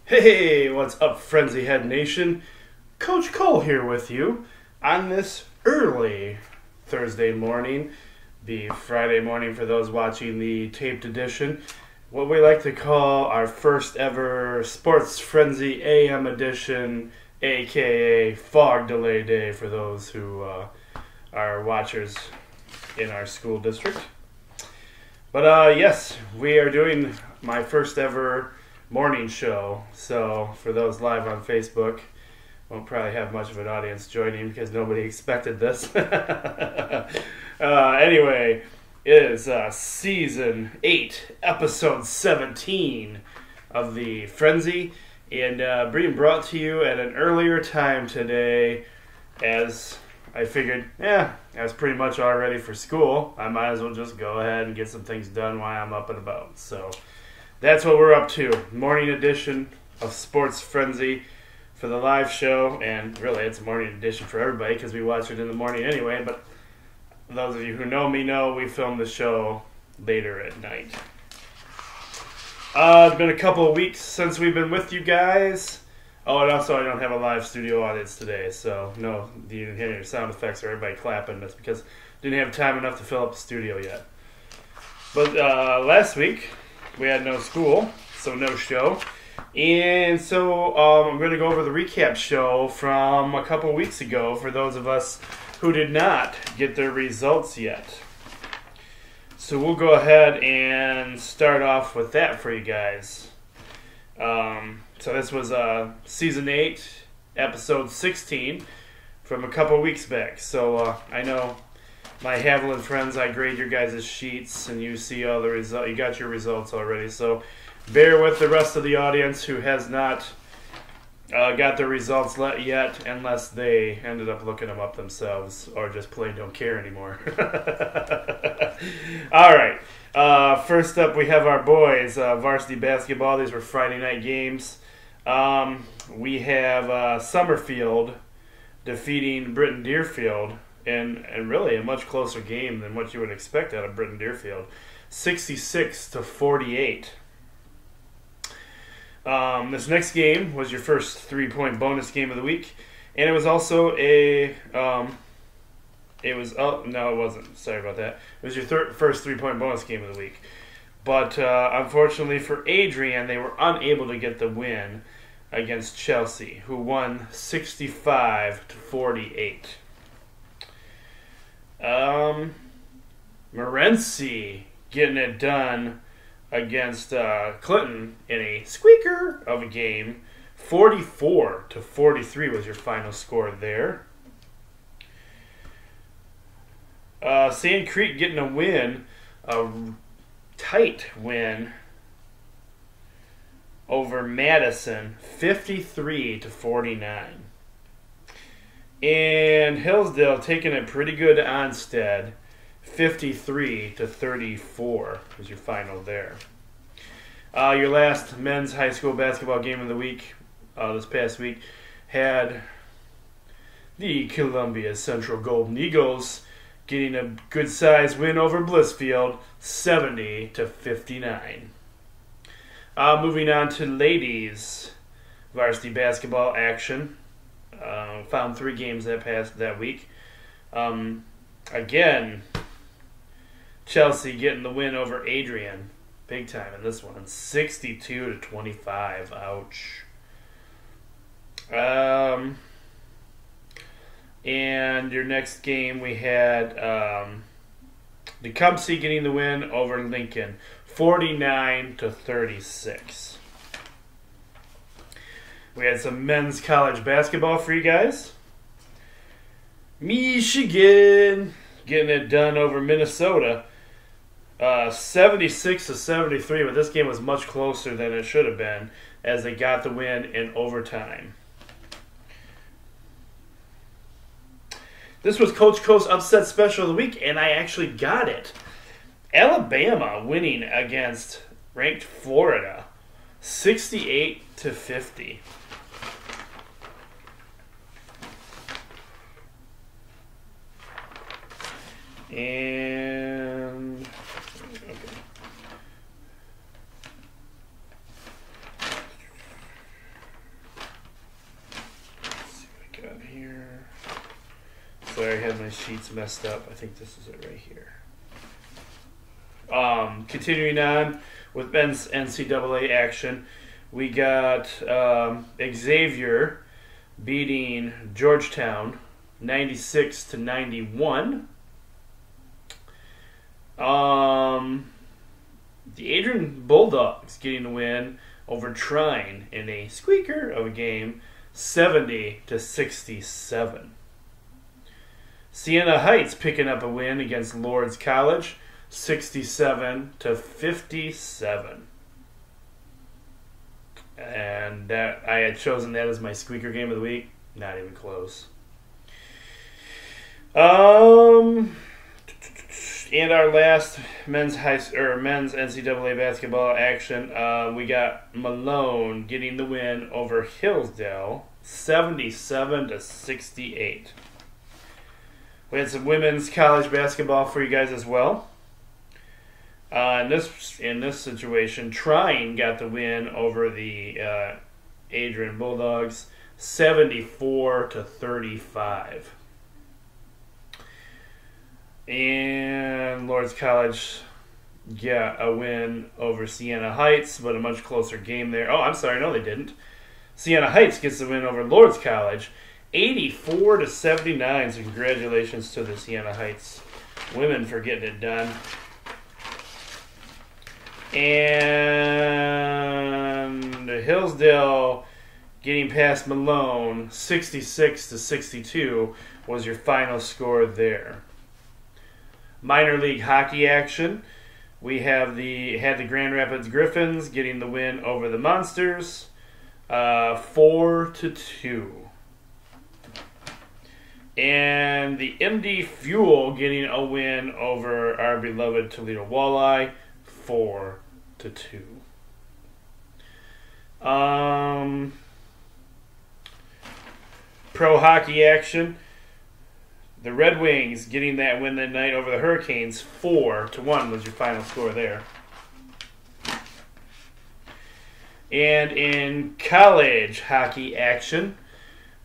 Hey, what's up, Frenzy Head Nation? Coach Cole here with you on this early Thursday morning, the Friday morning for those watching the taped edition, what we like to call our first ever Sports Frenzy AM edition, aka Fog Delay Day for those who are watchers in our school district. But yes, we are doing my first ever morning show. So for those live on Facebook, won't probably have much of an audience joining because nobody expected this. Anyway, it is season 8, episode 17 of the Frenzy, and being brought to you at an earlier time today, as I figured, I was pretty much all ready for school. I might as well just go ahead and get some things done while I'm up and about. So that's what we're up to. Morning edition of Sports Frenzy for the live show, and really it's a morning edition for everybody because we watch it in the morning anyway, but those of you who know me know we film the show later at night. It's been a couple of weeks since we've been with you guys. Oh, and also I don't have a live studio audience today, so no, you didn't hear any sound effects or everybody clapping. That's because I didn't have time enough to fill up the studio yet. But last week we had no school, so no show. And so I'm going to go over the recap show from a couple weeks ago for those of us who did not get their results yet. So we'll go ahead and start off with that for you guys. So this was Season 8, Episode 16 from a couple weeks back. So I know my Haviland friends, I grade your guys' sheets and you see all the results. You got your results already. So bear with the rest of the audience who has not got their results yet, unless they ended up looking them up themselves or just plain don't care anymore. All right. First up, we have our boys, varsity basketball. These were Friday night games. We have Summerfield defeating Britton Deerfield in really a much closer game than what you would expect out of Britton Deerfield, 66-48. This next game was your first 3-point bonus game of the week, and it was also it wasn't. Sorry about that. It was your first 3-point bonus game of the week. But unfortunately for Adrian, they were unable to get the win against Chelsea, who won 65-48. Morenci getting it done against Clinton in a squeaker of a game. 44-43 was your final score there. Sand Creek getting a win, a tight win over Madison, 53-49. And Hillsdale taking it pretty good to Onstead, 53-34 was your final there. Your last men's high school basketball game of the week, this past week, had the Columbia Central Golden Eagles getting a good-sized win over Blissfield, 70-59. Moving on to ladies varsity basketball action. Found 3 games that week. Again, Chelsea getting the win over Adrian. Big time in this one. 62-25. Ouch. And your next game we had Tecumseh getting the win over Lincoln. 49-36. We had some men's college basketball for you guys. Michigan getting it done over Minnesota. 76-73, but this game was much closer than it should have been as they got the win in overtime. This was Coach Co's upset special of the week, and I actually got it. Alabama winning against ranked Florida, 68-50. And okay. Sorry, I had my sheets messed up. I think this is it right here. Continuing on with men's NCAA action, we got Xavier beating Georgetown 96-91. The Adrian Bulldogs getting the win over Trine in a squeaker of a game, 70-67. Siena Heights picking up a win against Lourdes College, 67-57. And that I had chosen that as my squeaker game of the week. Not even close. And our last men's NCAA basketball action, we got Malone getting the win over Hillsdale, 77-68. We had some women's college basketball for you guys as well. In this situation, Trine got the win over the Adrian Bulldogs, 74-35. And Lourdes College got a win over Siena Heights, but a much closer game there. Oh, I'm sorry, no, they didn't. Siena Heights gets the win over Lourdes College, 84-79. So congratulations to the Siena Heights women for getting it done. And Hillsdale getting past Malone, 66-62 was your final score there. Minor league hockey action. We had the Grand Rapids Griffins getting the win over the Monsters, 4-2. And the MD Fuel getting a win over our beloved Toledo Walleye, 4-2. Pro hockey action. The Red Wings getting that win that night over the Hurricanes, 4-1 was your final score there. And in college hockey action,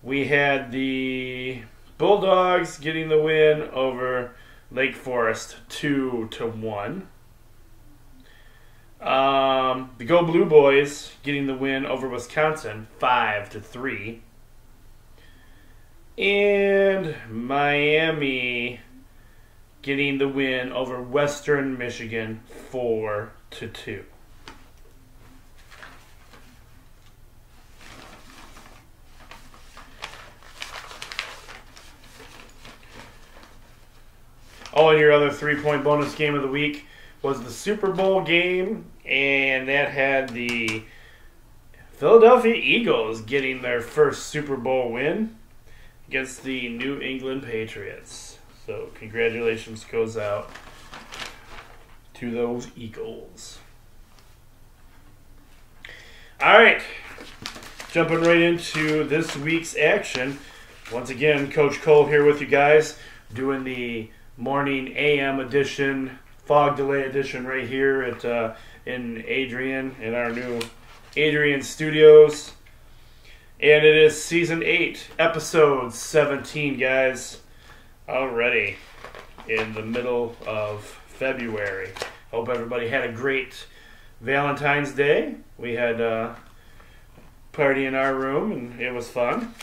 we had the Bulldogs getting the win over Lake Forest, 2-1. The Go Blue Boys getting the win over Wisconsin, 5-3. And Miami getting the win over Western Michigan, 4-2. Oh, and your other 3-point bonus game of the week was the Super Bowl game, and that had the Philadelphia Eagles getting their first Super Bowl win against the New England Patriots. So congratulations goes out to those Eagles. All right, jumping right into this week's action. Once again, Coach Cole here with you guys, doing the morning AM edition, fog delay edition right here at in Adrian, in our new Adrian Studios. And it is Season 8, Episode 17, guys. Already in the middle of February. Hope everybody had a great Valentine's Day. We had a party in our room, and it was fun.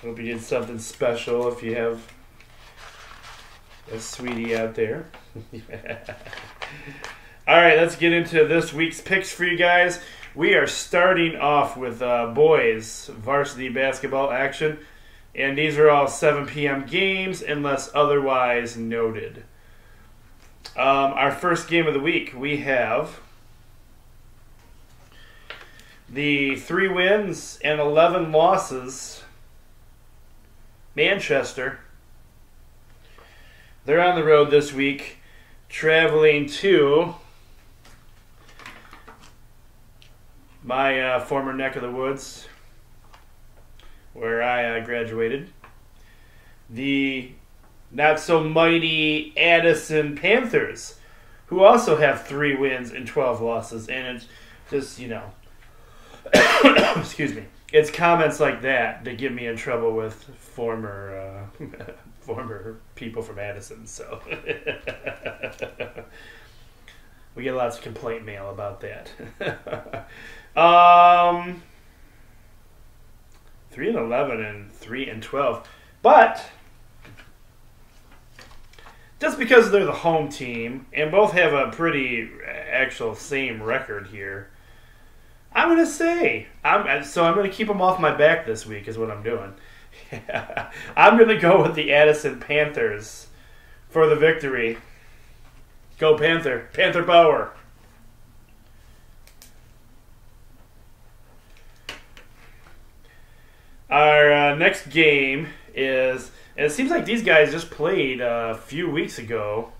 Hope you did something special if you have a sweetie out there. All right, let's get into this week's picks for you guys. We are starting off with boys varsity basketball action, and these are all 7 p.m. games unless otherwise noted. Our first game of the week, we have the 3 wins and 11 losses Manchester. They're on the road this week, traveling to my former neck of the woods, where I graduated. The not-so-mighty Addison Panthers, who also have 3 wins and 12 losses. And it's just, excuse me, it's comments like that that get me in trouble with former former people from Addison. So we get lots of complaint mail about that. 3-11 and 3-12, but just because they're the home team and both have a pretty actual same record here, I'm gonna say I'm gonna keep them off my back this week. Is what I'm doing. I'm gonna go with the Addison Panthers for the victory. Go Panther! Panther power! Our next game is, and it seems like these guys just played a few weeks ago.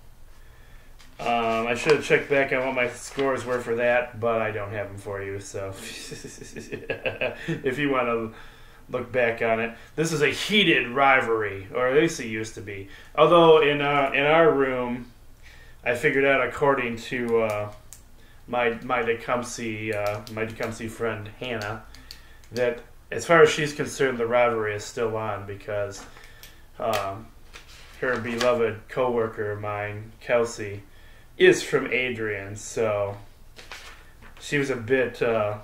I should have checked back on what my scores were for that, but I don't have them for you. So if you want to look back on it, this is a heated rivalry, or at least it used to be. Although in our room, I figured out, according to my Tecumseh friend Hannah, that as far as she's concerned, the rivalry is still on because her beloved coworker of mine, Kelsey, is from Adrian. So she was a bit thrown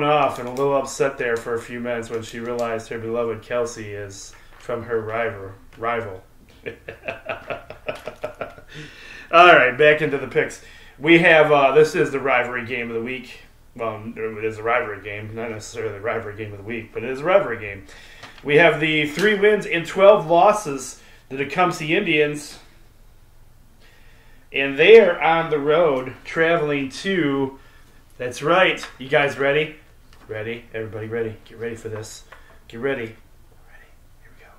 off and a little upset there for a few minutes when she realized her beloved Kelsey is from her rival. All right, back into the picks. We have this is the rivalry game of the week. Well, it is a rivalry game, not necessarily the rivalry game of the week, but it is a rivalry game. We have the 3 wins and 12 losses, the Tecumseh Indians, and they are on the road traveling to, that's right, you guys ready? Ready? Everybody ready? Get ready for this. Get ready. Ready? Here we go.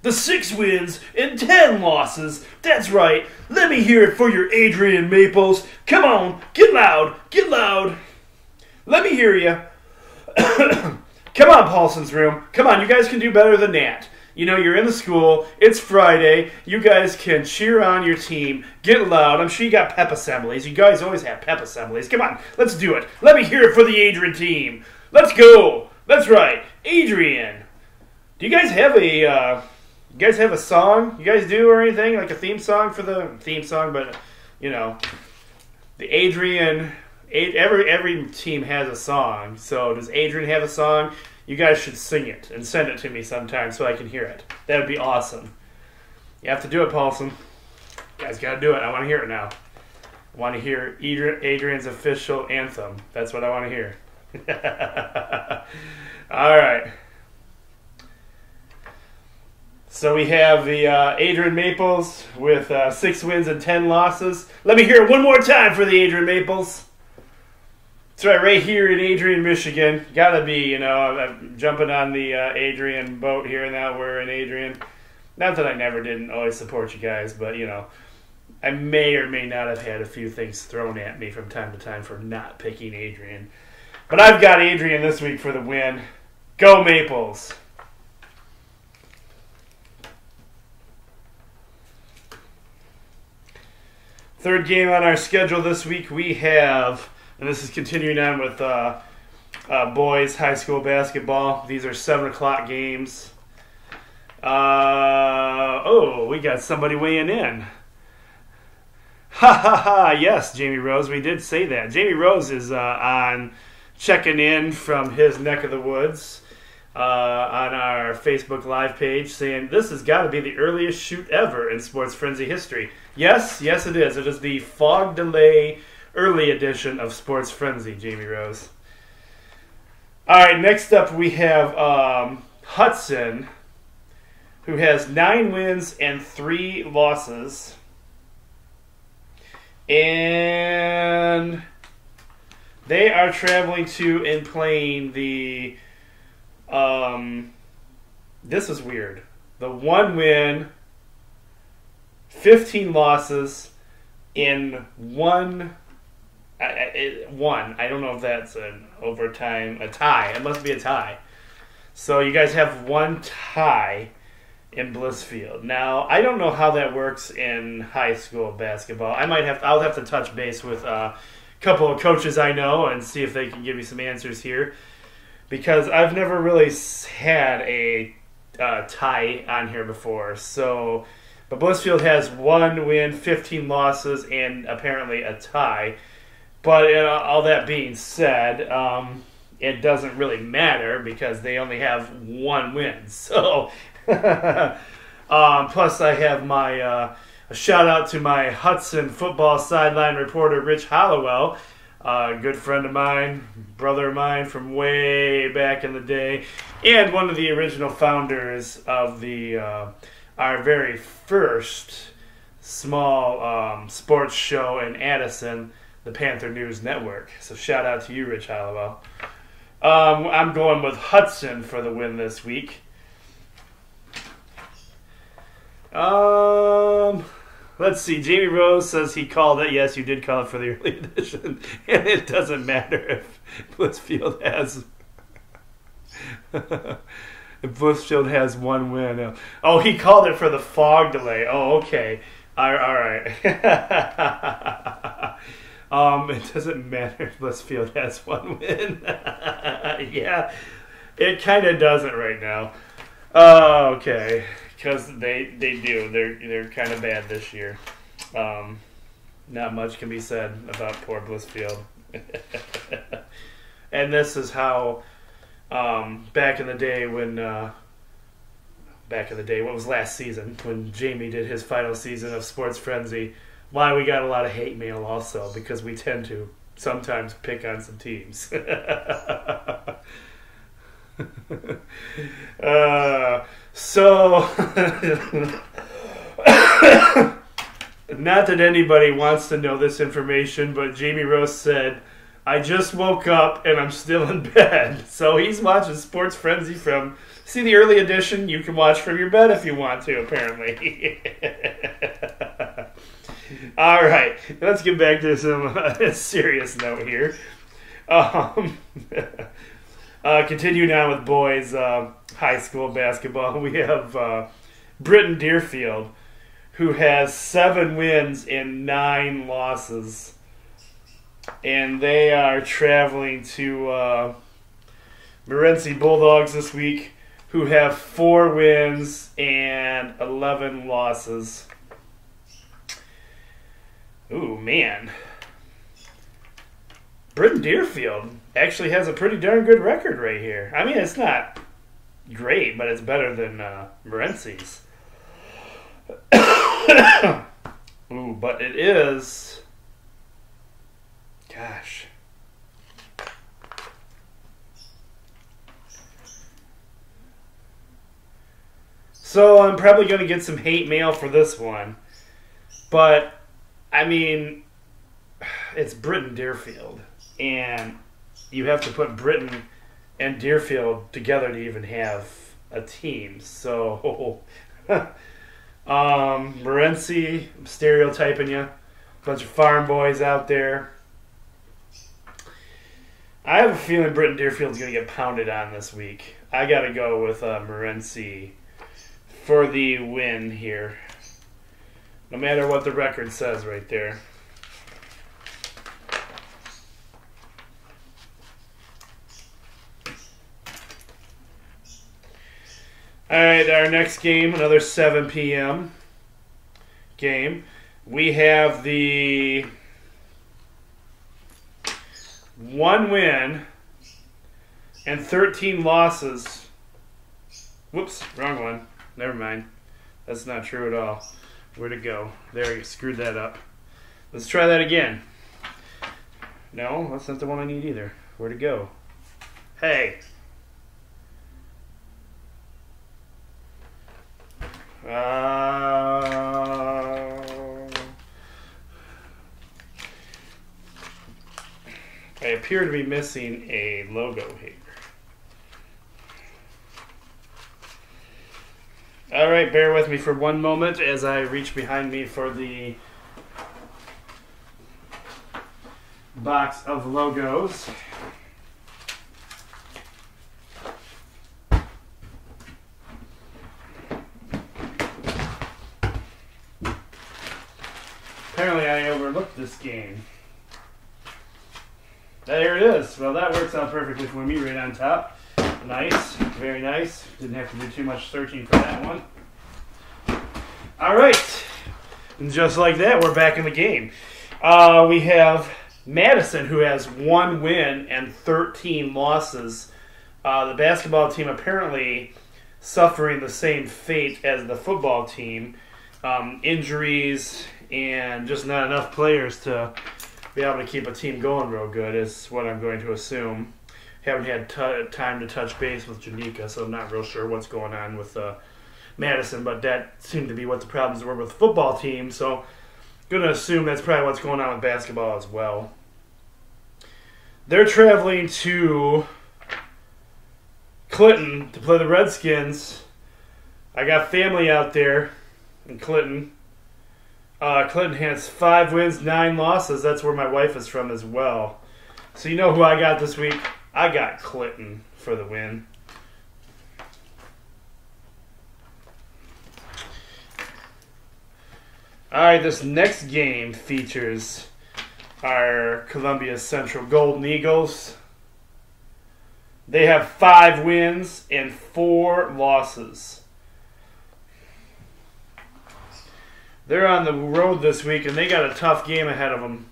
The 6 wins and 10 losses, that's right. Let me hear it for your Adrian Maples. Come on, get loud, get loud. Let me hear you. Come on, Paulson's room. Come on, you guys can do better than that. You know, you're in the school. It's Friday. You guys can cheer on your team. Get loud. I'm sure you got pep assemblies. You guys always have pep assemblies. Come on, let's do it. Let me hear it for the Adrian team. Let's go. That's right, Adrian. Do you guys have a song? You guys do or anything like a theme song for the theme song? But you know, the Adrian. Every team has a song, so does Adrian have a song? You guys should sing it and send it to me sometime so I can hear it. That would be awesome. You have to do it, Paulson. You guys got to do it. I want to hear it now. I want to hear Adrian's official anthem. That's what I want to hear. All right. So we have the Adrian Maples with 6 wins and 10 losses. Let me hear it one more time for the Adrian Maples. That's right here in Adrian, Michigan. Gotta be, I'm jumping on the Adrian boat here now. We're in Adrian. Not that I never didn't always support you guys, but, I may or may not have had a few things thrown at me from time to time for not picking Adrian. But I've got Adrian this week for the win. Go Maples! Third game on our schedule this week, we have... And this is continuing on with boys high school basketball. These are 7 o'clock games. We got somebody weighing in. Ha ha ha! Yes, Jamie Rose, we did say that. Jamie Rose is on checking in from his neck of the woods on our Facebook Live page, saying this has got to be the earliest shoot ever in Sports Frenzy history. Yes, it is. It is the Fog Delay early edition of Sports Frenzy, Jamie Rose. All right, next up we have Hudson, who has 9 wins and 3 losses. And they are traveling to and playing the... this is weird. The 1 win, 15 losses in 1... I don't know if that's an overtime, a tie. It must be a tie. So you guys have 1 tie in Blissfield. Now, I don't know how that works in high school basketball. I'll have to touch base with a couple of coaches I know and see if they can give me some answers here. because I've never really had a tie on here before. So, but Blissfield has 1 win, 15 losses, and apparently a tie. But all that being said, it doesn't really matter because they only have 1 win. So, plus I have my a shout out to my Hudson football sideline reporter, Rich Hollowell, a good friend of mine, brother of mine from way back in the day, and one of the original founders of the our very first small sports show in Addison, the Panther News Network. So shout out to you, Rich Hollowell. I'm going with Hudson for the win this week. Let's see. Jamie Rose says he called it. Yes, you did call it for the early edition. And it doesn't matter if Blissfield has... if Blissfield has 1 win. Oh, he called it for the fog delay. Oh, okay. All right. It doesn't matter if Blissfield has 1 win. Yeah, it kind of doesn't right now. Okay, because they do. They're kind of bad this year. Not much can be said about poor Blissfield. And this is how back in the day, what was last season, when Jamie did his final season of Sports Frenzy, why we got a lot of hate mail also, because we tend to sometimes pick on some teams. So, not that anybody wants to know this information, but Jamie Rose said, I just woke up and I'm still in bed. So he's watching Sports Frenzy from, see the early edition? You can watch from your bed if you want to, apparently. All right, let's get back to some serious note here. Continuing on with boys high school basketball, we have Britton Deerfield, who has 7 wins and 9 losses. And they are traveling to Morenci Bulldogs this week, who have 4 wins and 11 losses. Ooh, man. Britton Deerfield actually has a pretty darn good record right here. I mean, it's not great, but it's better than Morenci's. Ooh, but it is... Gosh. So I'm probably going to get some hate mail for this one. But, I mean, it's Britton Deerfield. And you have to put Britton and Deerfield together to even have a team. So, Morenci, I'm stereotyping you. Bunch of farm boys out there. I have a feeling Britton Deerfield's going to get pounded on this week. I got to go with Morenci for the win here. No matter what the record says right there. Alright, our next game, another 7 p.m. game. We have the 1 win and 13 losses. Whoops, wrong one. Never mind. That's not true at all. Where'd it go? There, you screwed that up. Let's try that again. No, that's not the one I need either. Where'd it go? Hey. I appear to be missing a logo here. Alright, bear with me for one moment as I reach behind me for the box of logos. Apparently I overlooked this game. There it is. Well, that works out perfectly for me right on top. Nice. Very nice. Didn't have to do too much searching for that one. All right. And just like that, we're back in the game. We have Madison, who has 1 win and 13 losses. The basketball team apparently suffering the same fate as the football team. Injuries and just not enough players to be able to keep a team going real good is what I'm going to assume. Haven't had time to touch base with Janika, so I'm not real sure what's going on with Madison, but that seemed to be what the problems were with the football team, so I'm going to assume that's probably what's going on with basketball as well. They're traveling to Clinton to play the Redskins. I got family out there in Clinton. Clinton has 5 wins, 9 losses. That's where my wife is from as well. So you know who I got this week? I got Clinton for the win. Alright, this next game features our Columbia Central Golden Eagles. They have 5 wins and 4 losses. They're on the road this week, and they got a tough game ahead of them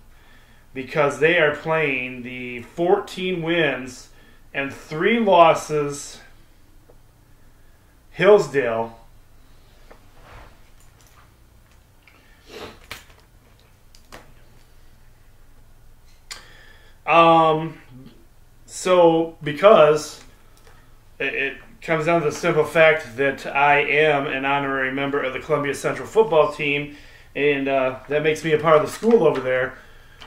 because they are playing the 14 wins and 3 losses Hillsdale. So because it comes down to the simple fact that I am an honorary member of the Columbia Central football team, and that makes me a part of the school over there.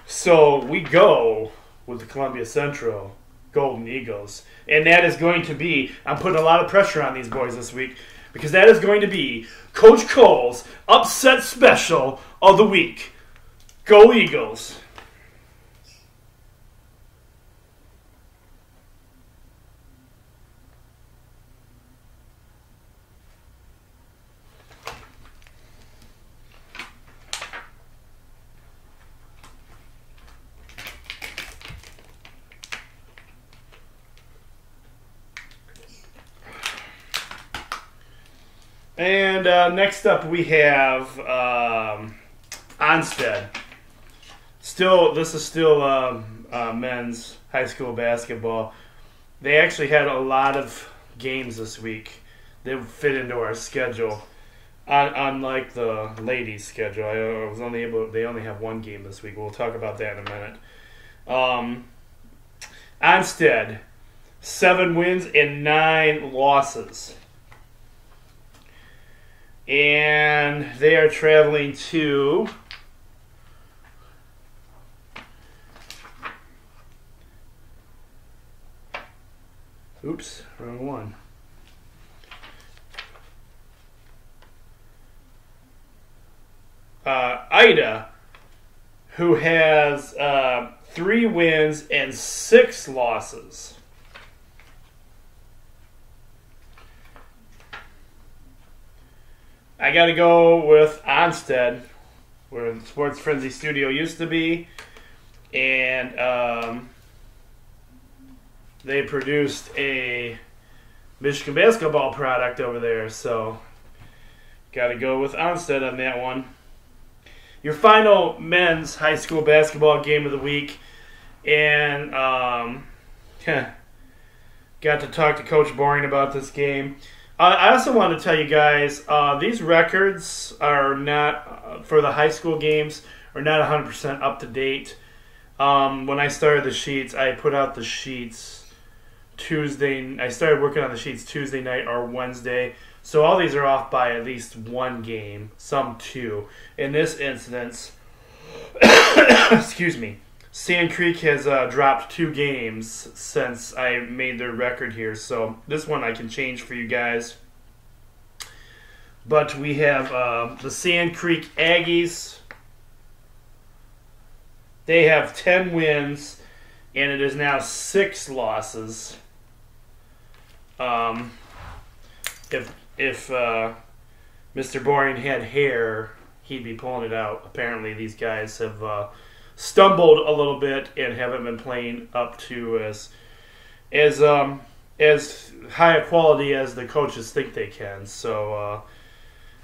So we go with the Columbia Central Golden Eagles. And that is going to be, I'm putting a lot of pressure on these boys this week, because that is going to be Coach Cole's upset special of the week. Go Eagles. And next up we have Onsted. This is still men's high school basketball. They actually had a lot of games this week that fit into our schedule. Unlike the ladies' schedule, they only have 1 game this week. We'll talk about that in a minute. Onsted, 7 wins and 9 losses. And they are traveling to wrong one. Ida, who has 3 wins and 6 losses. I got to go with Onsted, where the Sports Frenzy Studio used to be, and they produced a Michigan basketball product over there, so got to go with Onsted on that one. Your final men's high school basketball game of the week, and got to talk to Coach Boring about this game. I also want to tell you guys, these records are not, for the high school games, are not 100% up to date. When I started the sheets, I put out the sheets Tuesday. I started working on the sheets Tuesday night or Wednesday. So all these are off by at least 1 game, some 2. In this instance, excuse me, Sand Creek has dropped 2 games since I made their record here, so this one I can change for you guys. But we have the Sand Creek Aggies. They have 10 wins, and it is now 6 losses. If Mr. Boring had hair, he'd be pulling it out. Apparently, these guys have stumbled a little bit and haven't been playing up to as as high a quality as the coaches think they can. So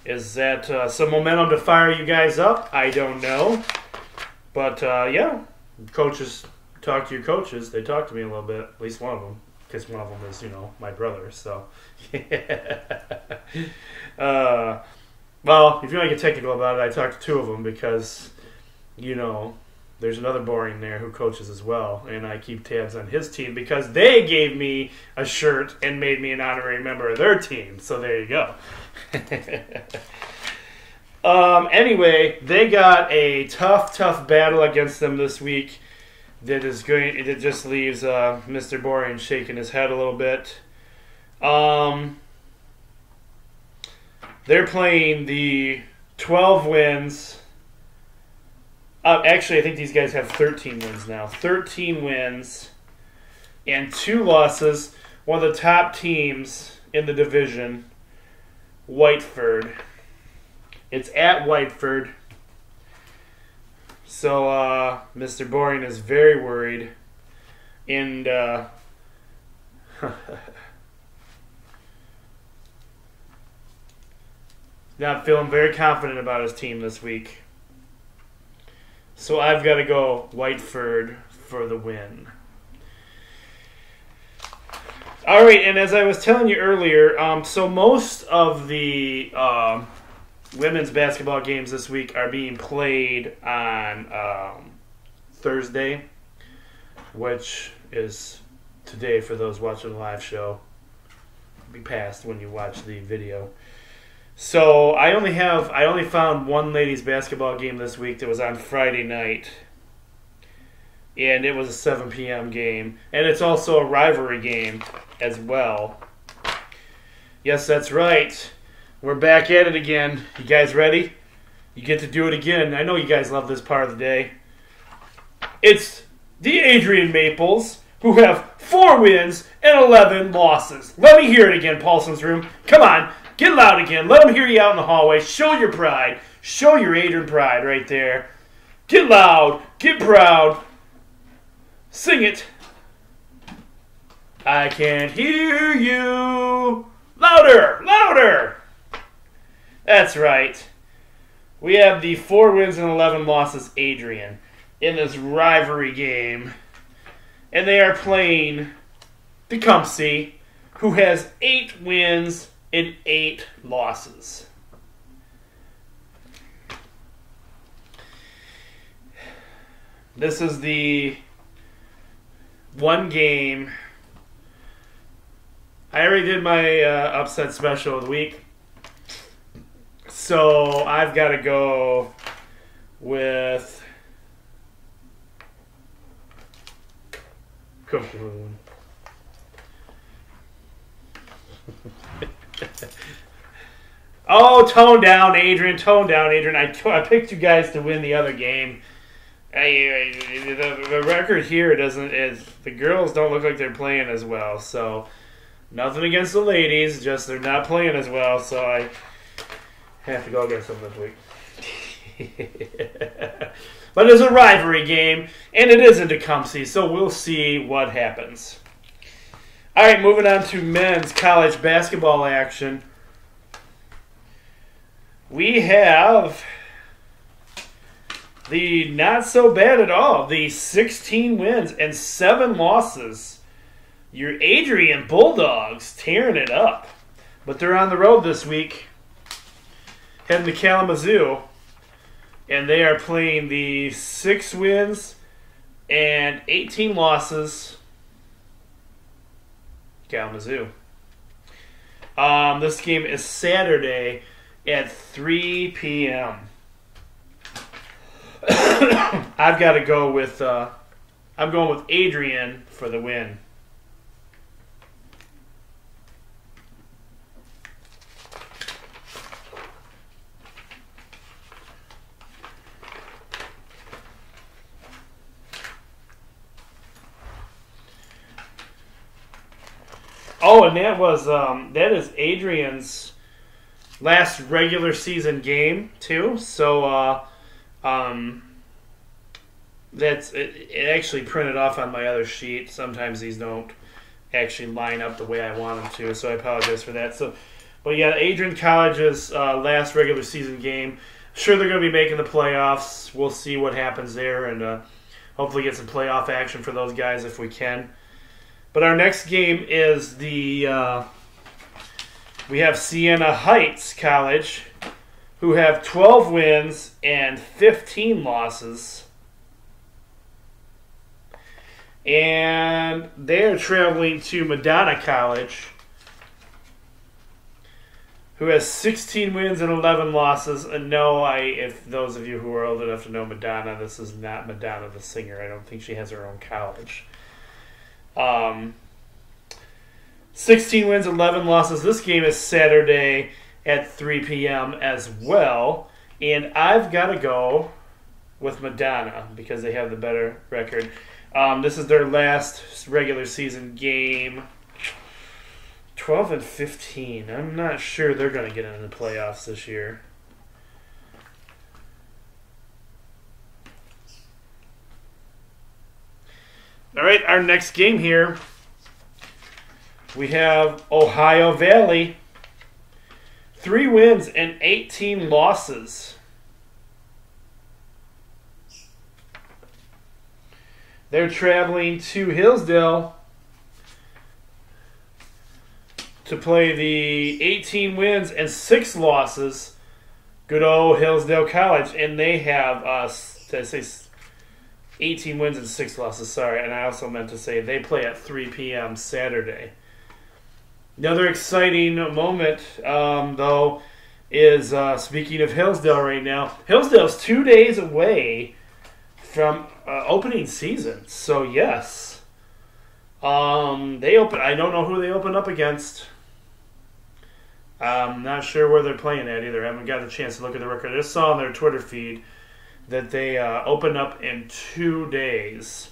is that some momentum to fire you guys up? I don't know. But yeah, coaches talk to your coaches. They talk to me a little bit, at least one of them. Because one of them is, my brother. So, well, if you want to get technical about it, I talked to two of them because, there's another boring there who coaches as well, and I keep tabs on his team because they gave me a shirt and made me an honorary member of their team. So there you go. Anyway, they got a tough battle against them this week. It just leaves Mr. Boring shaking his head a little bit. They're playing the 12 wins. Actually, I think these guys have 13 wins now. 13 wins and 2 losses. One of the top teams in the division, Whiteford. It's at Whiteford. So, Mr. Boring is very worried. And, not feeling very confident about his team this week. So I've got to go Whiteford for the win. All right, and as I was telling you earlier, so most of the women's basketball games this week are being played on Thursday, which is today for those watching the live show. It'll be past when you watch the video. So I only found one ladies basketball game this week that was on Friday night, and it was a 7 p.m. game, and it's also a rivalry game as well. Yes, that's right. We're back at it again. You guys ready? You get to do it again. I know you guys love this part of the day. It's the Adrian Maples, who have 4 wins and 11 losses. Let me hear it again, Paulson's Room. Come on. Get loud again. Let them hear you out in the hallway. Show your pride. Show your Adrian pride right there. Get loud. Get proud. Sing it. I can't hear you. Louder. Louder. That's right. We have the 4 wins and 11 losses Adrian in this rivalry game. And they are playing Tecumseh, who has 8 wins and 8 losses. This is the one game. I already did my upset special of the week. So I've got to go with Cocoon. Oh, tone down, Adrian. Tone down, Adrian. I picked you guys to win the other game. The record here doesn't. The girls don't look like they're playing as well. So nothing against the ladies, just they're not playing as well. So I have to go against them this week. But it's a rivalry game, and it is in Tecumseh, so we'll see what happens. All right, moving on to men's college basketball action. We have the not so bad at all, the 16 wins and 7 losses. Your Adrian Bulldogs tearing it up. But they're on the road this week, heading to Kalamazoo. And they are playing the 6 wins and 18 losses Kalamazoo. This game is Saturday at 3 p.m. I've got to go with I'm going with Adrian for the win. Oh, and that is Adrian's last regular season game too. So that's it actually printed off on my other sheet. Sometimes these don't actually line up the way I want them to, so I apologize for that. But yeah, Adrian College's last regular season game. Sure, they're going to be making the playoffs. We'll see what happens there, and hopefully get some playoff action for those guys if we can. But our next game is we have Siena Heights College, who have 12 wins and 15 losses. And they're traveling to Madonna College, who has 16 wins and 11 losses. And no, if those of you who are old enough to know Madonna, this is not Madonna the singer. I don't think she has her own college. 16 wins, 11 losses. This game is Saturday at 3 p.m. as well. And I've got to go with Madonna because they have the better record. This is their last regular season game. 12 and 15. I'm not sure they're going to get into the playoffs this year. All right, our next game here, we have Ohio Valley. 3 wins and 18 losses. They're traveling to Hillsdale to play the 18 wins and 6 losses, good old Hillsdale College. And they have, did I say 18 wins and 6 losses? Sorry, and I also meant to say they play at 3 p.m. Saturday. Another exciting moment, though, is speaking of Hillsdale right now. Hillsdale's 2 days away from opening season, so yes, they open. I don't know who they open up against. I'm not sure where they're playing at either. I haven't got a chance to look at the record. I just saw on their Twitter feed that they open up in 2 days.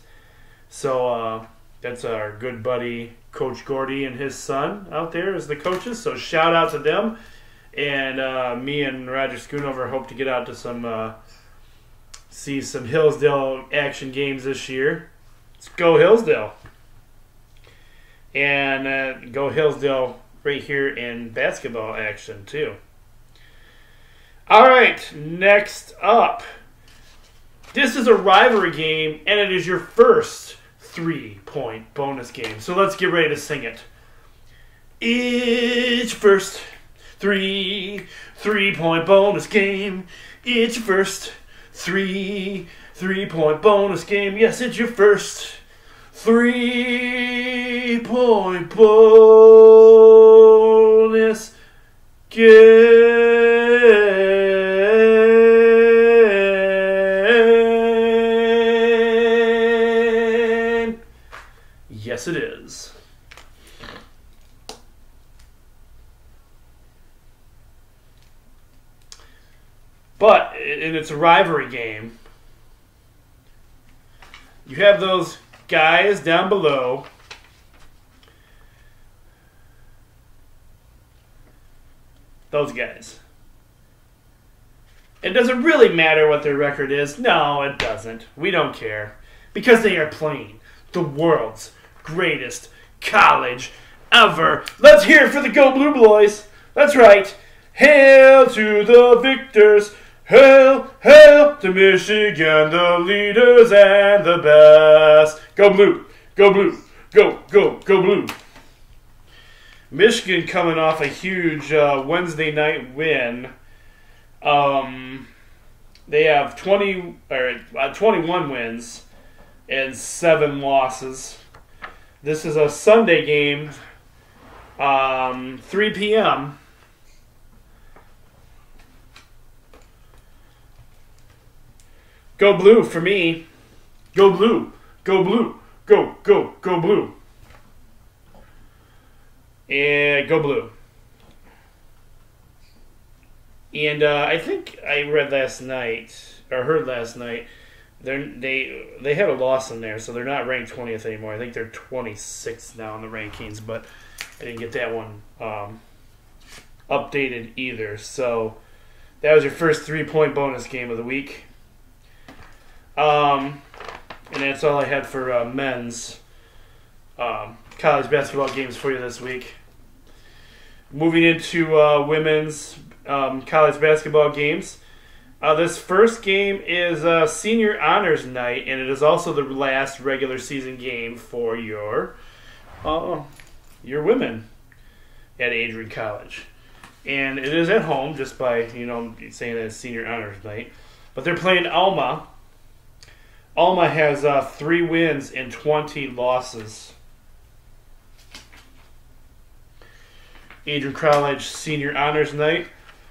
So that's our good buddy Coach Gordy and his son out there as the coaches. So shout out to them. And me and Roger Schoonover hope to get out to see some Hillsdale action games this year. Let's go Hillsdale. And go Hillsdale right here in basketball action too. All right, next up. This is a rivalry game, and it is your first 3-point bonus game. So let's get ready to sing it. It's your first three-point bonus game. It's your first three-point bonus game. Yes, it's your first 3-point bonus game. Yes, it is. But, and it's a rivalry game, you have those guys down below those guys. It doesn't really matter what their record is. No, it doesn't. We don't care. Because they are playing the world's greatest college ever. Let's hear it for the Go Blue Boys. That's right. Hail to the victors. Hail, hail to Michigan, the leaders and the best. Go Blue, go Blue, go, go, go Blue. Michigan coming off a huge Wednesday night win. They have 21 wins and 7 losses. This is a Sunday game, 3 p.m. Go Blue for me. Go Blue. Go Blue. Go, go, go Blue. And go Blue. And I think I read last night, or heard last night, they had a loss in there, so they're not ranked 20th anymore. I think they're 26th now in the rankings, but I didn't get that one updated either. So that was your first 3-point bonus game of the week. And that's all I had for men's college basketball games for you this week. Moving into women's college basketball games. This first game is Senior Honors Night, and it is also the last regular season game for your women at Adrian College. And it is at home, just by, saying that it's Senior Honors Night. But they're playing Alma. Alma has 3 wins and 20 losses. Adrian College Senior Honors Night,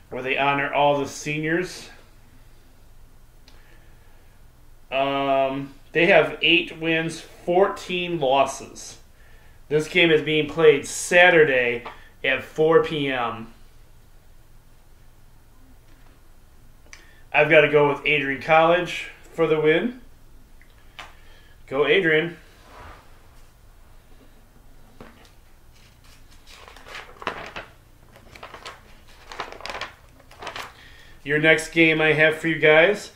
where they honor all the seniors. They have 8 wins, 14 losses. This game is being played Saturday at 4 p.m. I've got to go with Adrian College for the win. Go Adrian. Your next game I have for you guys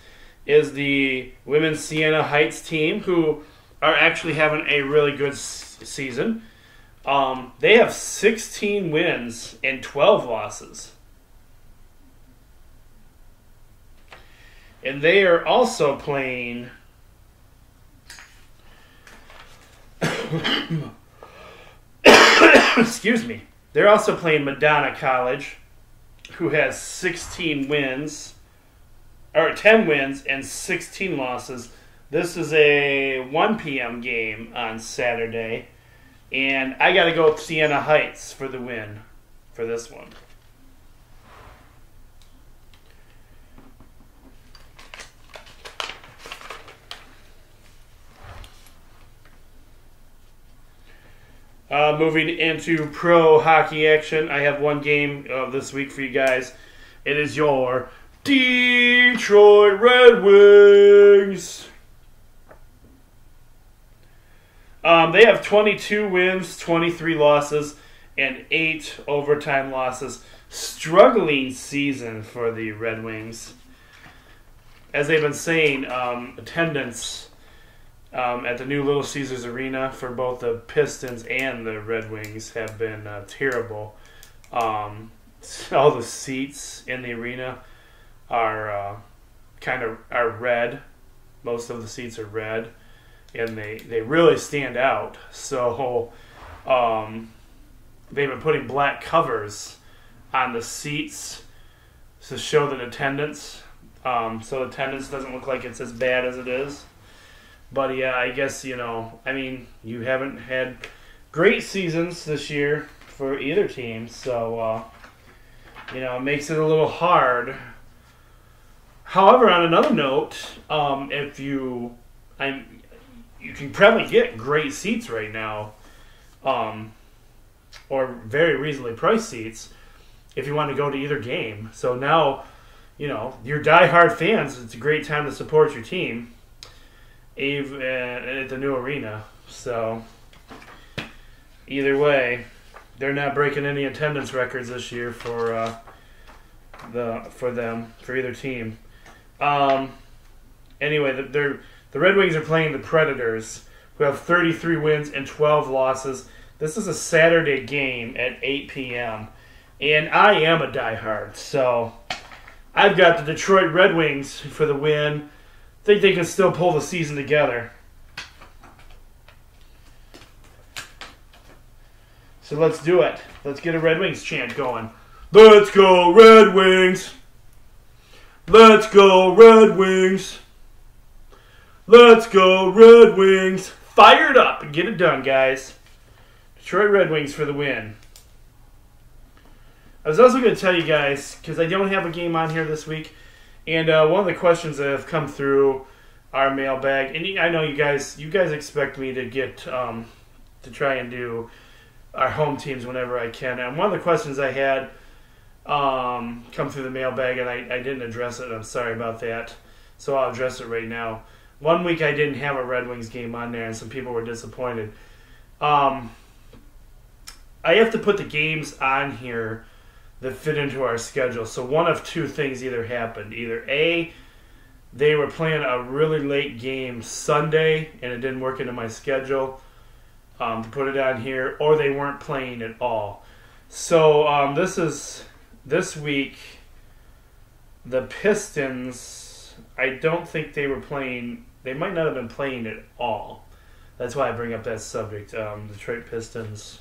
is the women's Siena Heights team, who are actually having a really good season. They have 16 wins and 12 losses. And they are also playing excuse me. They're also playing Madonna College, who has 10 wins and 16 losses. This is a 1 p.m. game on Saturday, and I got to go with Siena Heights for the win for this one. Moving into pro hockey action, I have one game this week for you guys. It is your Detroit Red Wings. They have 22 wins, 23 losses, and 8 overtime losses. Struggling season for the Red Wings. As they've been saying, attendance at the new Little Caesars Arena for both the Pistons and the Red Wings have been terrible. All the seats in the arena are are red. Most of the seats are red, and they really stand out. So they've been putting black covers on the seats to show the attendance. So attendance doesn't look like it's as bad as it is. But yeah, I guess, you haven't had great seasons this year for either team. So, it makes it a little hard. However, on another note, if you can probably get great seats right now, or very reasonably priced seats, if you want to go to either game. So now, your diehard fans, it's a great time to support your team. At the new arena. So either way, they're not breaking any attendance records this year for either team. Anyway, the Red Wings are playing the Predators, who have 33 wins and 12 losses. This is a Saturday game at 8 p.m. And I am a diehard, so I've got the Detroit Red Wings for the win. Think they can still pull the season together. So let's do it. Let's get a Red Wings chant going. Let's go Red Wings. Let's go Red Wings. Let's go Red Wings. Fire it up and get it done, guys. Detroit Red Wings for the win. I was also going to tell you guys, because I don't have a game on here this week, and one of the questions that have come through our mailbag, and I know you guys expect me to get to try and do our home teams whenever I can. And one of the questions I had come through the mailbag, and I didn't address it. I'm sorry about that. So I'll address it right now. One week I didn't have a Red Wings game on there, and some people were disappointed. I have to put the games on here that fit into our schedule. So one of two things either happened. Either A, they were playing a really late game Sunday and it didn't work into my schedule, to put it on here, or they weren't playing at all. So this week. The Pistons, I don't think they were playing. They might not have been playing at all. That's why I bring up that subject. Detroit Pistons.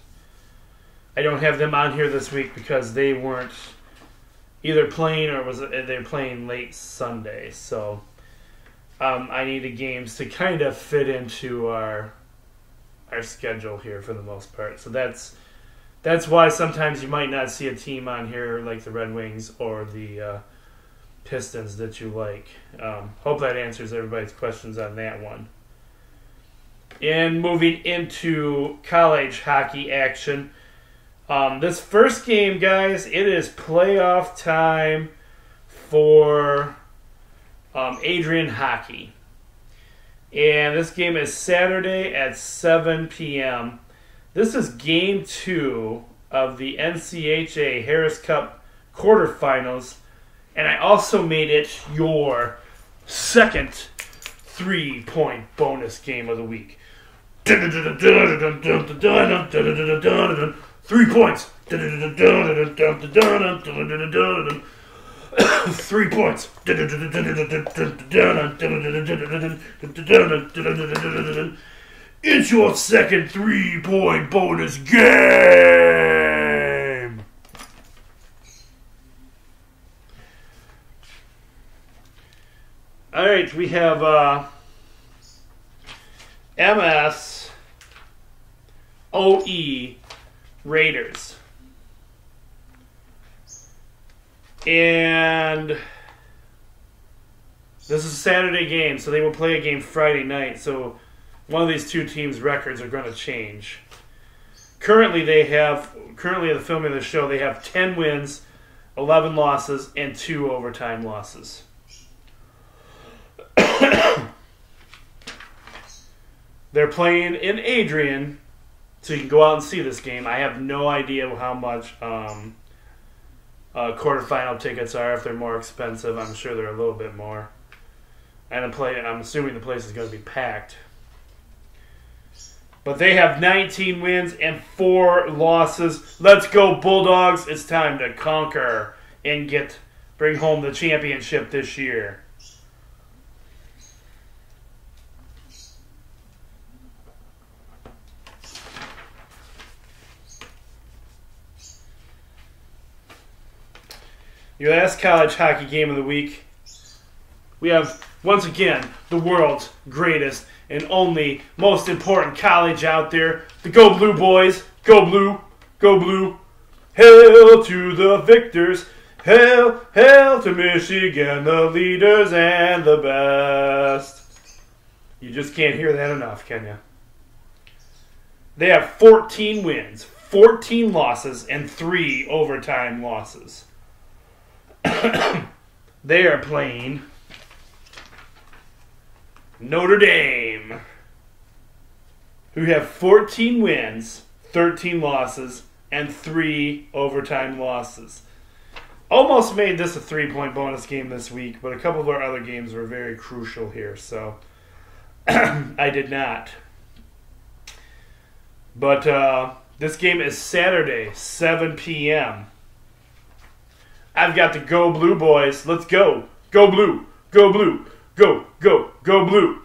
I don't have them on here this week because they weren't either playing or they were playing late Sunday. So I needed games to kind of fit into our schedule here for the most part. So that's why sometimes you might not see a team on here like the Red Wings or the Pistons that you like. Hope that answers everybody's questions on that one. And moving into college hockey action. This first game, guys, it is playoff time for Adrian Hockey. And this game is Saturday at 7 p.m. This is Game 2 of the NCHA Harris Cup quarterfinals. And I also made it your second 3-point bonus game of the week. 3 points. 3 points. It's your second 3-point bonus game. All right, we have MS OE Raiders. And this is a Saturday game, so they will play a game Friday night. So one of these two teams' records are going to change. Currently, at the filming of the show, they have 10 wins, 11 losses, and 2 overtime losses. They're playing in Adrian, so you can go out and see this game. I have no idea how much quarterfinal tickets are. If they're more expensive, I'm sure they're a little bit more. And I'm assuming the place is going to be packed. But they have 19 wins and 4 losses. Let's go, Bulldogs. It's time to conquer and bring home the championship this year. Your last college hockey game of the week. We have, once again, the world's greatest and only most important college out there. The Go Blue Boys. Go Blue. Go Blue. Hail to the victors. Hail, hail to Michigan, the leaders and the best. You just can't hear that enough, can you? They have 14 wins, 14 losses, and 3 overtime losses. They are playing Notre Dame, who have 14 wins, 13 losses, and 3 overtime losses. Almost made this a 3-point bonus game this week, but a couple of our other games were very crucial here, so I did not. But this game is Saturday, 7 p.m. I've got the Go Blue Boys. Let's go. Go Blue. Go Blue. Go, go, go Blue.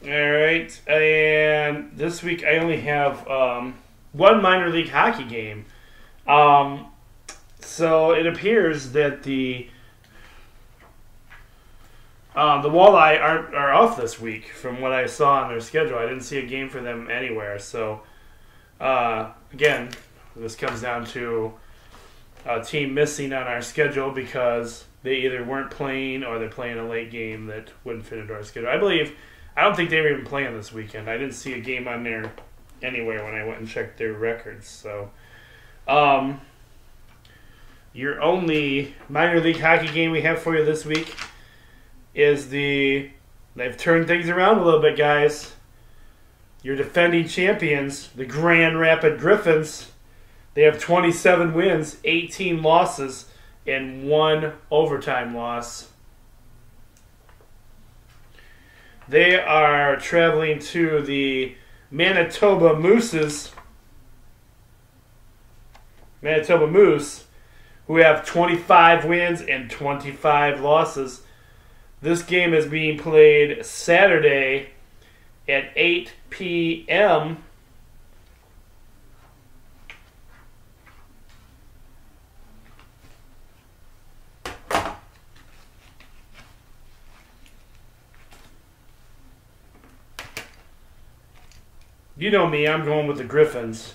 All right. And this week I only have one minor league hockey game. So it appears that the Walleye are off this week from what I saw on their schedule. I didn't see a game for them anywhere. So again, this comes down to a team missing on our schedule because they either weren't playing or they're playing a late game that wouldn't fit into our schedule. I don't think they were even playing this weekend. I didn't see a game on there anywhere when I went and checked their records. So, your only minor league hockey game we have for you this week is the They've turned things around a little bit, guys. Your defending champions, the Grand Rapid Griffins, they have 27 wins, 18 losses, and 1 overtime loss. They are traveling to the Manitoba Mooses. Manitoba Moose, who have 25 wins and 25 losses. This game is being played Saturday at 8 p.m. You know me, I'm going with the Griffins.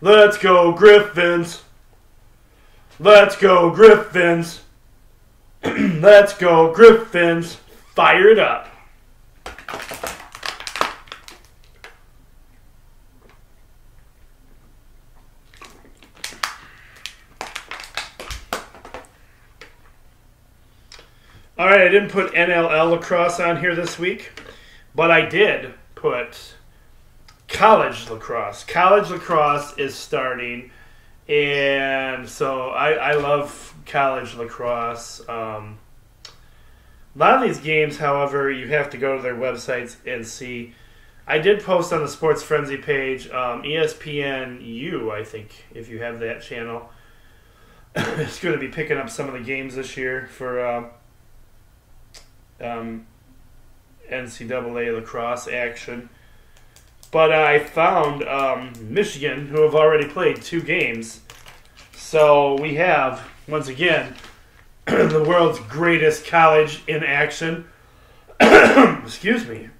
Let's go, Griffins! Let's go, Griffins! Let's go, Griffins! Fire it up! Alright, I didn't put NLL lacrosse on here this week, but I did put college lacrosse. College lacrosse is starting, and so I love college lacrosse. A lot of these games, however, you have to go to their websites and see. I did post on the Sports Frenzy page, ESPNU, I think, if you have that channel. It's going to be picking up some of the games this year for NCAA lacrosse action. But I found Michigan, who have already played 2 games. So we have, once again, the world's greatest college in action. Excuse me.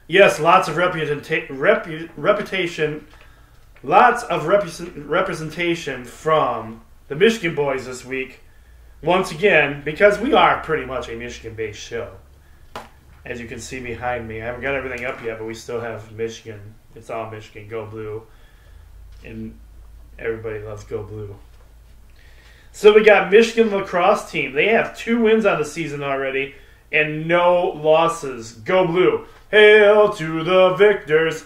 Yes, lots of reputation, lots of representation from the Michigan boys this week. Once again, because we are pretty much a Michigan-based show. As you can see behind me, I haven't got everything up yet, but we still have Michigan. It's all Michigan. Go Blue. And everybody loves Go Blue. So we got Michigan lacrosse team. They have 2 wins on the season already and no losses. Go Blue. Hail to the victors.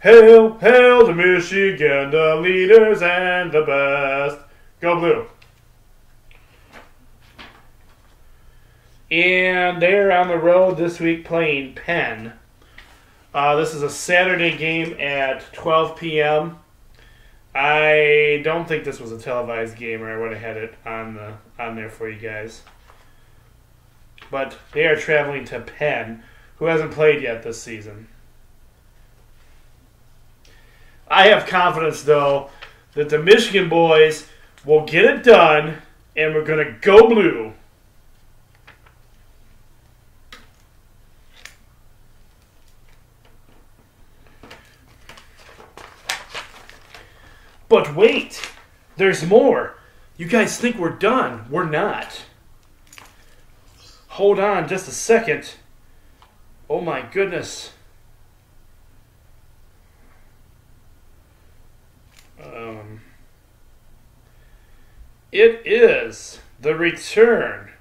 Hail, hail to Michigan, the leaders and the best. Go Blue. And they're on the road this week playing Penn. This is a Saturday game at 12 p.m. I don't think this was a televised game, or I would have had it on there for you guys. But they are traveling to Penn, who hasn't played yet this season. I have confidence, though, that the Michigan boys will get it done, and we're going to go Blue. But wait, there's more. You guys think we're done. We're not. Hold on just a second. Oh my goodness. It is the return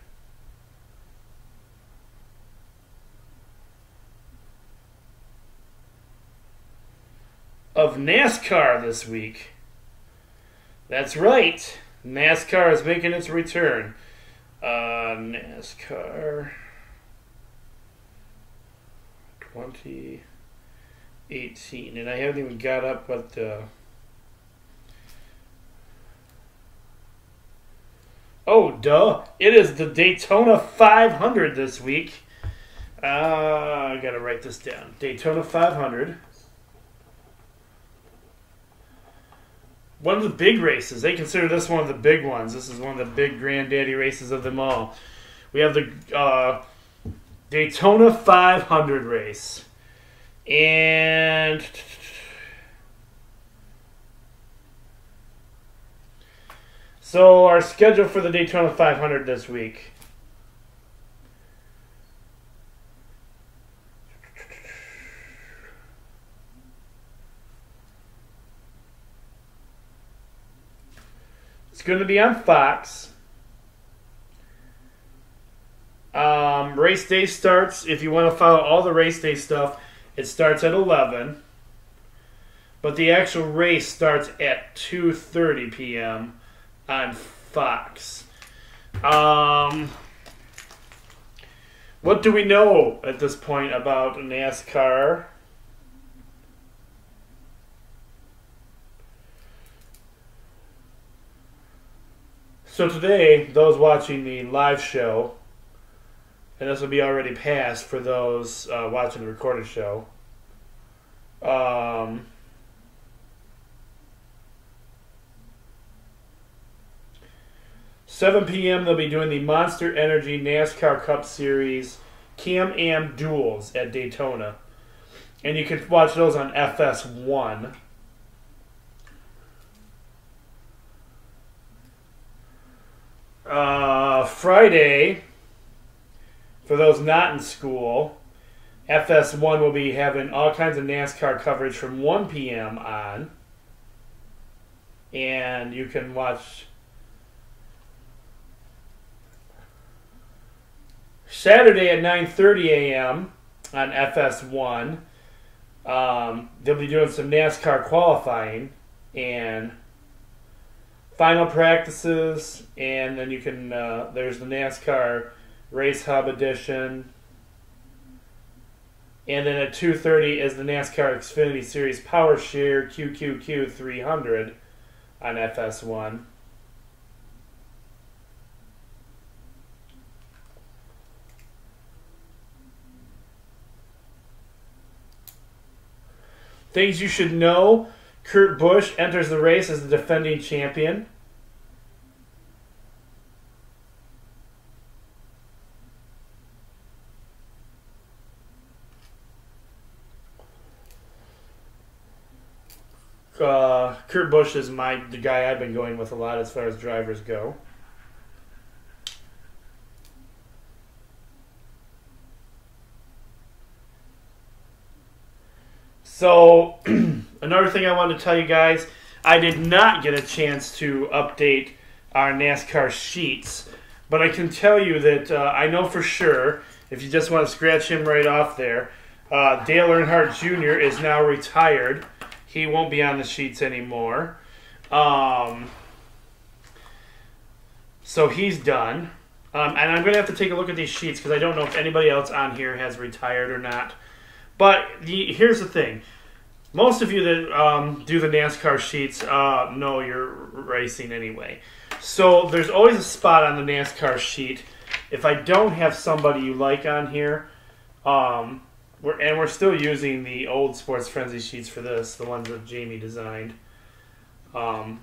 of NASCAR this week. That's right. NASCAR is making its return. NASCAR 2018. And I haven't even got up what oh, duh. It is the Daytona 500 this week. I gotta write this down. Daytona 500. One of the big races. They consider this one of the big ones. This is one of the big granddaddy races of them all. We have the Daytona 500 race. And so our schedule for the Daytona 500 this week. It's going to be on Fox. Race day starts, if you want to follow all the race day stuff, it starts at 11. But the actual race starts at 2:30 p.m. on Fox. What do we know at this point about NASCAR? So today, those watching the live show, and this will be already passed for those watching the recorded show, 7 p.m. they'll be doing the Monster Energy NASCAR Cup Series Can-Am Duels at Daytona. And you can watch those on FS1. Friday, for those not in school, FS1 will be having all kinds of NASCAR coverage from 1 p.m. on. And you can watch Saturday at 9:30 a.m. on FS1. They'll be doing some NASCAR qualifying and final practices, and then you can there's the NASCAR Race Hub edition, and then at 2:30 is the NASCAR Xfinity Series Power Share QQQ 300 on FS1. Things you should know. Kurt Busch enters the race as the defending champion. Kurt Busch is the guy I've been going with a lot as far as drivers go. So, another thing I wanted to tell you guys, I did not get a chance to update our NASCAR sheets, but I can tell you that I know for sure, if you just want to scratch him right off there, Dale Earnhardt Jr. is now retired. He won't be on the sheets anymore. So he's done. And I'm going to have to take a look at these sheets because I don't know if anybody else on here has retired or not. But here's the thing. Most of you that do the NASCAR sheets know you're racing anyway. So there's always a spot on the NASCAR sheet. If I don't have somebody you like on here, we're still using the old Sports Frenzy sheets for this, the ones that Jamie designed. So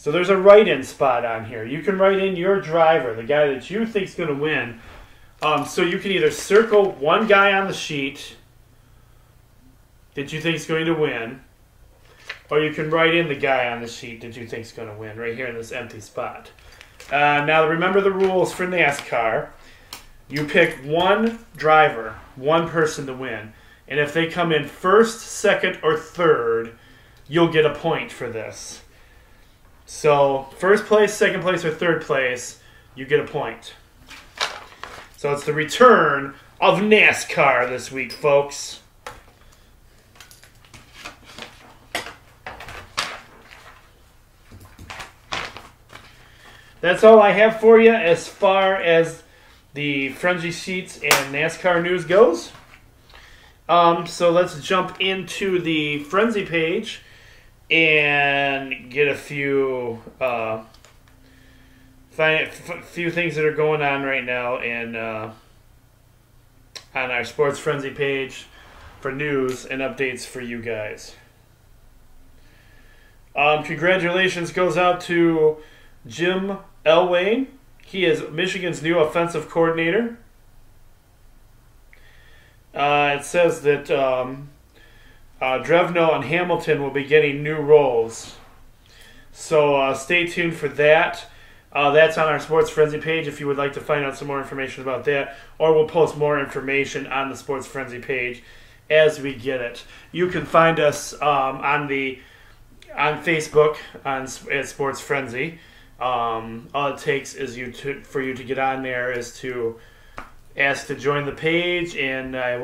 there's a write-in spot on here. You can write in your driver, the guy that you think's going to win. So you can either circle one guy on the sheet that you think is going to win, or you can write in the guy on the sheet that you think is going to win right here in this empty spot. Now remember the rules for NASCAR. You pick one driver, one person to win, and if they come in first, second, or third, you'll get a point for this. So first place, second place, or third place, you get a point. So it's the return of NASCAR this week, folks. That's all I have for you as far as the Frenzy Sheets and NASCAR news goes. So let's jump into the Frenzy page and get a few things that are going on right now and on our Sports Frenzy page for news and updates for you guys. Congratulations goes out to Jim Elway. He is Michigan's new offensive coordinator. It says that Drevno and Hamilton will be getting new roles. So stay tuned for that. That's on our Sports Frenzy page if you would like to find out some more information about that. Or we'll post more information on the Sports Frenzy page as we get it. You can find us on Facebook at Sports Frenzy. All it takes is for you to get on there is to ask to join the page, and I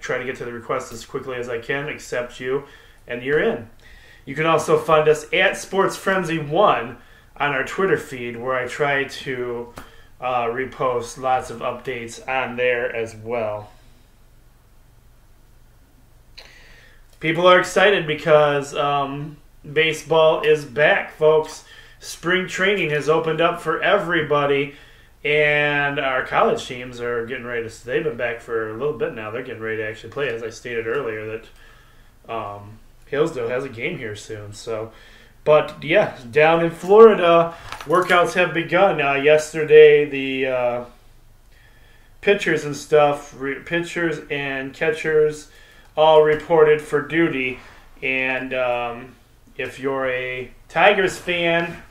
try to get to the request as quickly as I can, accept you, and you're in. You can also find us at Sports Frenzy 1 on our Twitter feed, where I try to repost lots of updates on there as well. People are excited because baseball is back, folks. Spring training has opened up for everybody, and our college teams are getting ready to. They've been back for a little bit now. They're getting ready to actually play. As I stated earlier, that Hillsdale has a game here soon. So, but yeah, down in Florida, workouts have begun. Yesterday, the pitchers and stuff, pitchers and catchers, all reported for duty. And if you're a Tigers fan,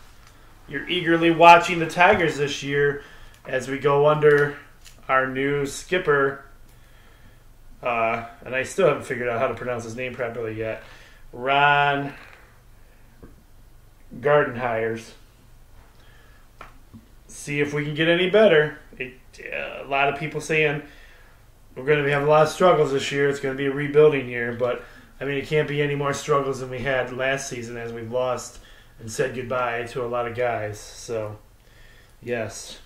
you're eagerly watching the Tigers this year as we go under our new skipper. And I still haven't figured out how to pronounce his name properly yet. Ron Gardenhires. See if we can get any better. A lot of people saying we're going to have a lot of struggles this year. It's going to be a rebuilding year, but I mean, it can't be any more struggles than we had last season, as we've lost and said goodbye to a lot of guys. So, yes.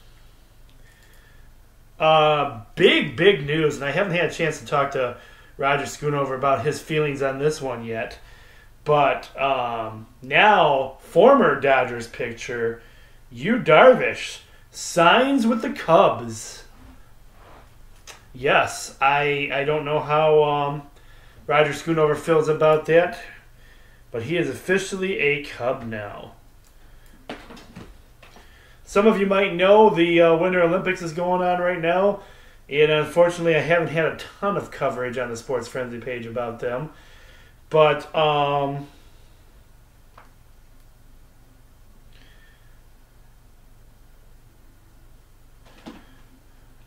Big news, and I haven't had a chance to talk to Roger Schoonover about his feelings on this one yet. But now, former Dodgers pitcher Yu Darvish signs with the Cubs. Yes, I don't know how Roger Schoonover feels about that, but he is officially a Cub now. Some of you might know the Winter Olympics is going on right now, and unfortunately I haven't had a ton of coverage on the Sports Frenzy page about them. But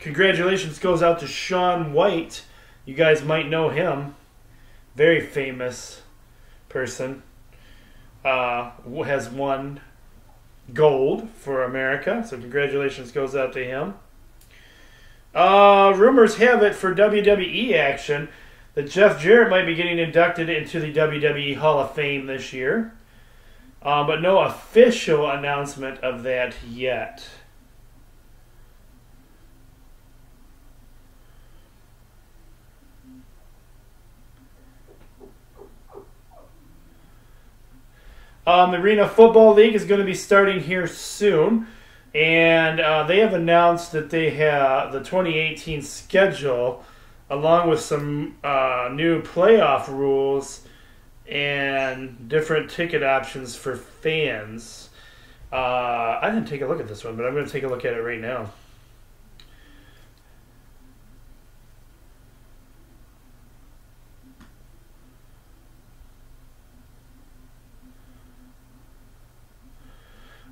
congratulations goes out to Shaun White. You guys might know him. Very famous person. Has won gold for America. So congratulations goes out to him. Rumors have it for WWE action that Jeff Jarrett might be getting inducted into the WWE Hall of Fame this year. But no official announcement of that yet. The Arena Football League is going to be starting here soon, and they have announced that they have the 2018 schedule, along with some new playoff rules and different ticket options for fans. I didn't take a look at this one, but I'm going to take a look at it right now.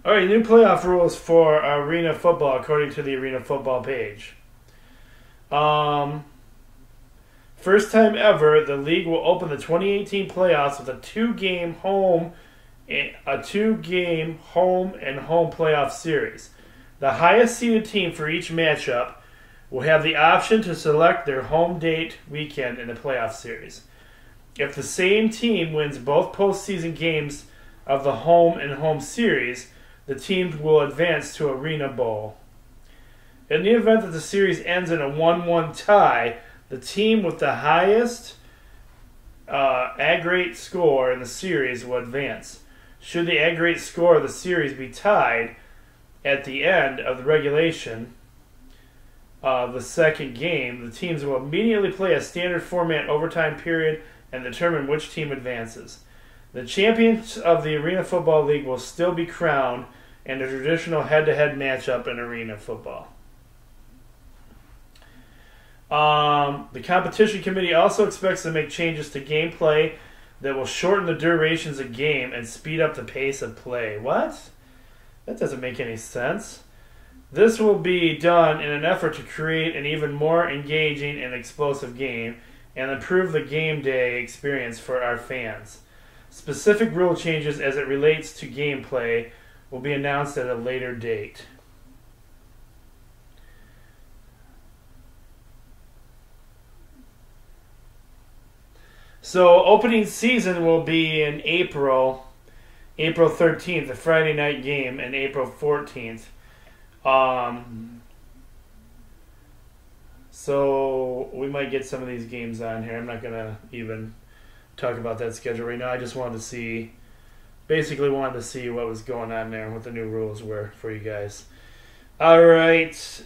All right, new playoff rules for Arena Football, according to the Arena Football page. First time ever, the league will open the 2018 playoffs with a two-game home and home playoff series. The highest seeded team for each matchup will have the option to select their home date weekend in the playoff series. If the same team wins both postseason games of the home and home series, the teams will advance to Arena Bowl. In the event that the series ends in a 1-1 tie, the team with the highest aggregate score in the series will advance. Should the aggregate score of the series be tied at the end of the regulation of the second game, the teams will immediately play a standard format overtime period and determine which team advances. The champions of the Arena Football League will still be crowned in a traditional head-to-head matchup in Arena Football. The competition committee also expects to make changes to gameplay that will shorten the durations of game and speed up the pace of play. What? That doesn't make any sense. This will be done in an effort to create an even more engaging and explosive game and improve the game day experience for our fans. Specific rule changes as it relates to gameplay will be announced at a later date. So opening season will be in April 13th, a Friday night game, and April 14th. So we might get some of these games on here. I'm not going to even talk about that schedule right now. I just wanted to see what was going on there, what the new rules were for you guys. All right.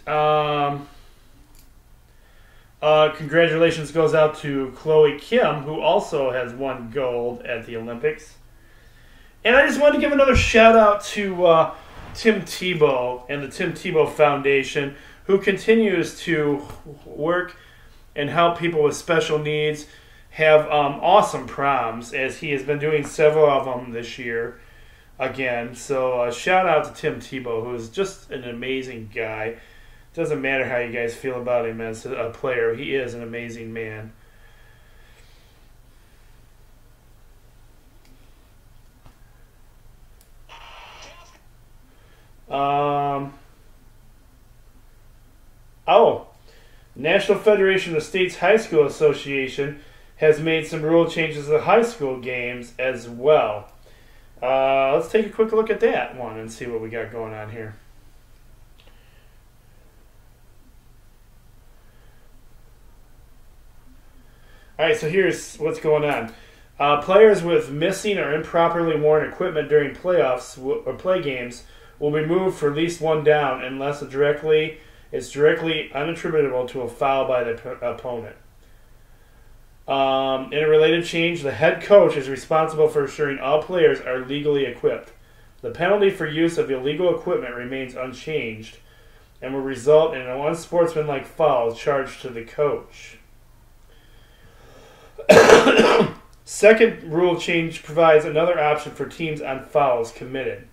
Congratulations goes out to Chloe Kim, who also has won gold at the Olympics. And I just wanted to give another shout out to Tim Tebow and the Tim Tebow Foundation, who continues to work and help people with special needs have awesome proms, as he has been doing several of them this year again. So shout out to Tim Tebow, who is just an amazing guy. Doesn't matter how you guys feel about him as a player. He is an amazing man. National Federation of States High School Association has made some rule changes to the high school games as well. Let's take a quick look at that one and see what we got going on here. All right, so here's what's going on. Players with missing or improperly worn equipment during playoffs or play games will be moved for at least one down unless it's directly unattributable to a foul by the opponent. In a related change, the head coach is responsible for ensuring all players are legally equipped. The penalty for use of illegal equipment remains unchanged and will result in an unsportsmanlike foul charged to the coach. Second rule change provides another option for teams on fouls committed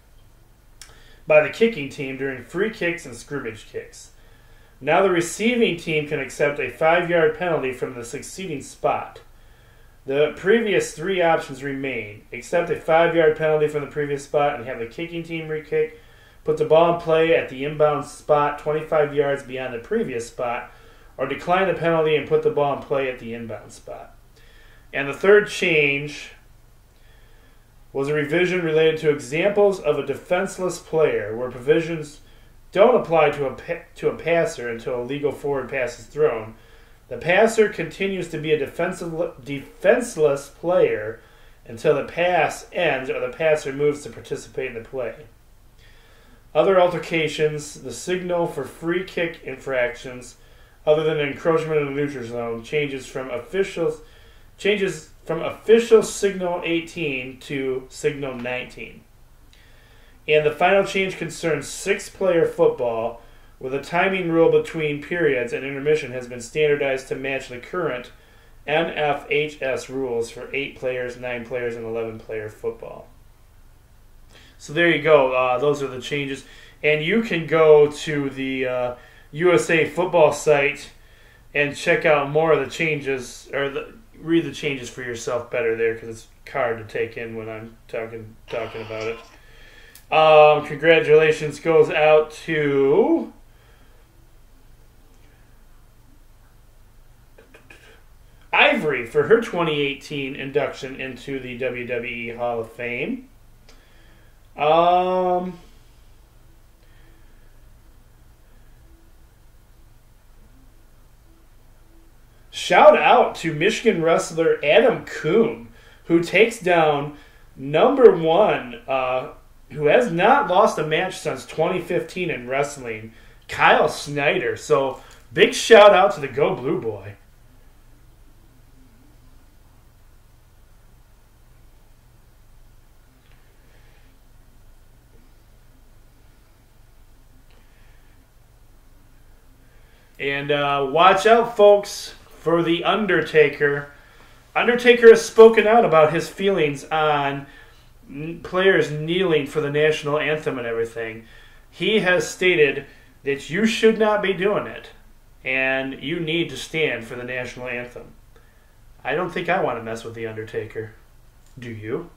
by the kicking team during free kicks and scrimmage kicks. Now the receiving team can accept a 5-yard penalty from the succeeding spot. The previous three options remain. Accept a 5-yard penalty from the previous spot and have the kicking team re-kick, put the ball in play at the inbound spot 25 yards beyond the previous spot, or decline the penalty and put the ball in play at the inbound spot. And the third change was a revision related to examples of a defenseless player, where provisions don't apply to a passer until a legal forward pass is thrown. The passer continues to be a defenseless player until the pass ends or the passer moves to participate in the play. Other altercations: the signal for free kick infractions, other than encroachment in the neutral zone, changes from official signal 18 to signal 19. And the final change concerns 6-player football, where the timing rule between periods and intermission has been standardized to match the current NFHS rules for 8 players, 9 players, and 11-player football. So there you go. Those are the changes. And you can go to the USA Football site and check out more of the changes, or read the changes for yourself better there, because it's hard to take in when I'm talking about it. Congratulations goes out to Ivory for her 2018 induction into the WWE Hall of Fame. Shout out to Michigan wrestler Adam Coon, who takes down number 1, who has not lost a match since 2015 in wrestling, Kyle Snyder. So big shout out to the Go Blue Boy. And watch out, folks, for The Undertaker. Undertaker has spoken out about his feelings on players kneeling for the national anthem and everything. He has stated that you should not be doing it, and you need to stand for the national anthem. I don't think I want to mess with The Undertaker. Do you?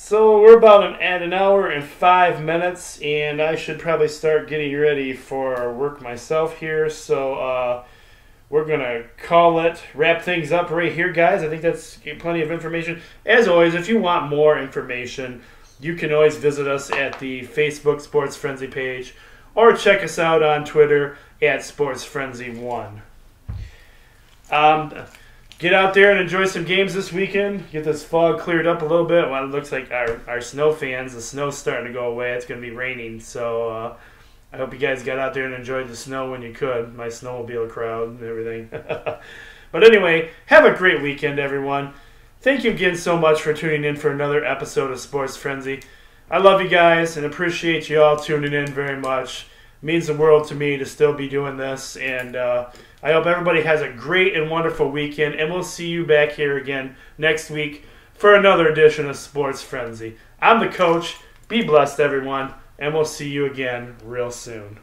So we're about at an hour and 5 minutes, and I should probably start getting ready for work myself here. So we're going to call it, wrap things up right here, guys. I think that's plenty of information. As always, if you want more information, you can always visit us at the Facebook Sports Frenzy page or check us out on Twitter at Sports Frenzy 1. Get out there and enjoy some games this weekend. Get this fog cleared up a little bit. Well, it looks like our snow fans, the snow's starting to go away. It's going to be raining, so I hope you guys got out there and enjoyed the snow when you could. My snowmobile crowd and everything. But anyway, have a great weekend, everyone. Thank you again so much for tuning in for another episode of Sports Frenzy. I love you guys and appreciate you all tuning in very much. It means the world to me to still be doing this, and I hope everybody has a great and wonderful weekend, and we'll see you back here again next week for another edition of Sports Frenzy. I'm the coach. Be blessed, everyone, and we'll see you again real soon.